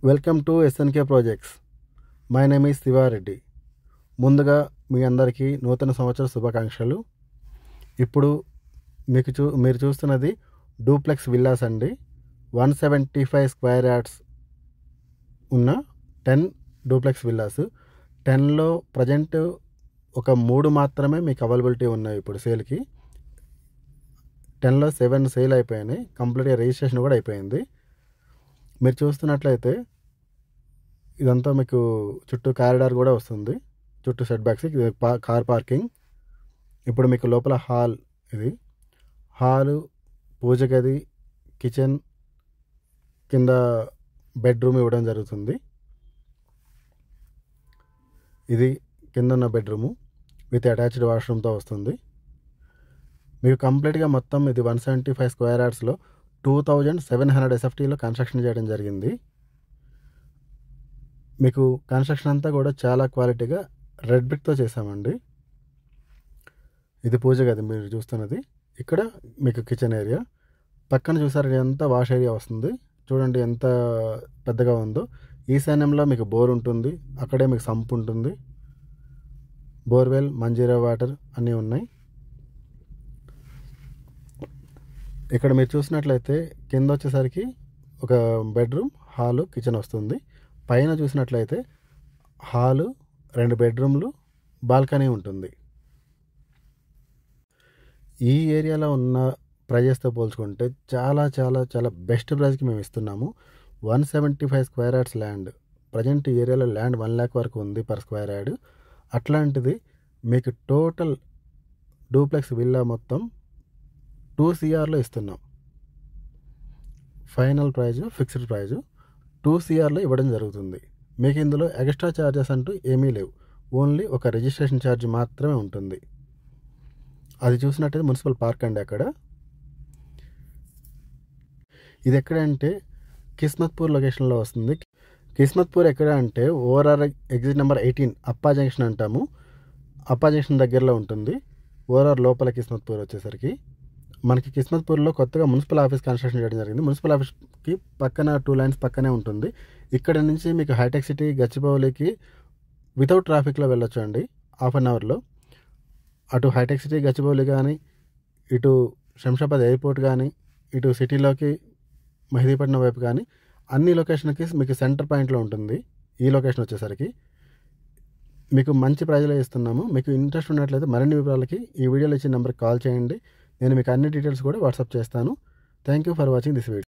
Welcome to SNK projects. My name is Sivareddy. ముందుగా మీ అందరికీ నూతన సంవత్సర శుభాకాంక్షలు. ఇప్పుడు మీరు చూస్తున్నది డూప్లెక్స్ విల్లాస్ అండి. 175 స్క్వేర్ యార్డ్స్ ఉన్న 10 డూప్లెక్స్ విల్లాస్. 10లో ప్రజెంట్ ఒక 3 మాత్రమే మీకు అవైలబిలిటీ ఉన్నాయి ఇప్పుడు సేల్కి. 10లో 7 సేల్ అయిపోయినాయి. కంప్లీట్గా రిజిస్ట్రేషన్ కూడా అయిపోయింది. మీరు చూస్తున్నట్లయితే ఇదంతా మీకు చుట్టూ కారిడార్ కూడా వస్తుంది. చుట్టూ సెట్ బ్యాక్స్, ఇది కార్ పార్కింగ్. ఇప్పుడు మీకు లోపల హాల్, ఇది హాలు, పూజ గది, కిచెన్, కింద బెడ్రూమ్ ఇవ్వడం జరుగుతుంది. ఇది కింద ఉన్న బెడ్రూము విత్ అటాచ్డ్ వాష్రూమ్తో వస్తుంది. మీకు కంప్లీట్గా మొత్తం ఇది 175 స్క్వేర్ యార్డ్స్లో 2700 SFTలో కన్స్ట్రక్షన్ చేయడం జరిగింది. మీకు కన్స్ట్రక్షన్ అంతా కూడా చాలా క్వాలిటీగా రెడ్ బ్రిక్తో చేసామండి. ఇది పూజ గది మీరు చూస్తున్నది. ఇక్కడ మీకు కిచెన్ ఏరియా, పక్కన చూసారు ఎంత వాష్ ఏరియా వస్తుంది. చూడండి ఎంత పెద్దగా ఉందో. ఈశాన్యంలో మీకు బోర్ ఉంటుంది, అక్కడే మీకు సంప్ ఉంటుంది. బోర్వెల్, మంజీరా వాటర్ అన్నీ ఉన్నాయి. ఇక్కడ మీరు చూసినట్లయితే కింద వచ్చేసరికి ఒక బెడ్రూమ్, హాలు, కిచెన్ వస్తుంది. పైన చూసినట్లయితే హాలు, 2 బెడ్రూమ్లు, బాల్కనీ ఉంటుంది. ఈ ఏరియాలో ఉన్న ప్రైజెస్తో పోల్చుకుంటే చాలా చాలా చాలా బెస్ట్ ప్రైస్కి మేము ఇస్తున్నాము. 175 స్క్వేర్ యార్డ్స్ ల్యాండ్. ప్రజెంట్ ఈ ఏరియాలో ల్యాండ్ 1 lakh వరకు ఉంది పర్ స్క్వేర్ యార్డ్. అట్లాంటిది మీకు టోటల్ డూప్లెక్స్ విల్లా మొత్తం 2 CRలో ఇస్తున్నాం. ఫైనల్ ప్రైజు, ఫిక్స్డ్ ప్రైజు 2 CRలో ఇవ్వడం జరుగుతుంది. మీకు ఇందులో ఎక్స్ట్రా ఛార్జెస్ అంటూ ఏమీ లేవు. ఓన్లీ ఒక రిజిస్ట్రేషన్ ఛార్జ్ మాత్రమే ఉంటుంది. అది చూసినట్టయితే మున్సిపల్ పార్క్ అండి అక్కడ. ఇది ఎక్కడంటే కిస్మత్పూర్ లొకేషన్లో వస్తుంది. కిస్మత్పూర్ ఎక్కడ అంటే ఓఆర్ఆర్ ఎగ్జిట్ నెంబర్ 18 అప్పా జంక్షన్ అంటాము. అప్పా జంక్షన్ దగ్గరలో ఉంటుంది. ఓఆర్ఆర్ లోపల కిస్మత్పూర్ వచ్చేసరికి మనకి కిస్మత్పూర్లో కొత్తగా మున్సిపల్ ఆఫీస్ కన్స్ట్రక్షన్ చేయడం జరిగింది. మున్సిపల్ ఆఫీస్కి పక్కన 2 lanes పక్కనే ఉంటుంది. ఇక్కడ నుంచి మీకు హైటెక్ సిటీ, గచ్చిబౌలికి వితౌట్ ట్రాఫిక్లో వెళ్ళొచ్చు అండి. 1/2 అవర్లో. అటు హైటెక్ సిటీ, గచ్చిబౌలి కానీ, ఇటు శంషాబాద్ ఎయిర్పోర్ట్ కానీ, ఇటు సిటీలోకి మెహదీపట్నం వైపు కానీ అన్ని లొకేషన్కి మీకు సెంటర్ పాయింట్లో ఉంటుంది. ఈ లొకేషన్ వచ్చేసరికి మీకు మంచి ప్రైజ్లో ఇస్తున్నాము. మీకు ఇంట్రెస్ట్ ఉన్నట్లయితే మరిన్ని వివరాలకి ఈ వీడియోలో ఇచ్చిన నెంబర్కి కాల్ చేయండి. నేను మీకు అన్ని డీటెయిల్స్ కూడా వాట్సాప్ చేస్తాను. Thank you for watching this video.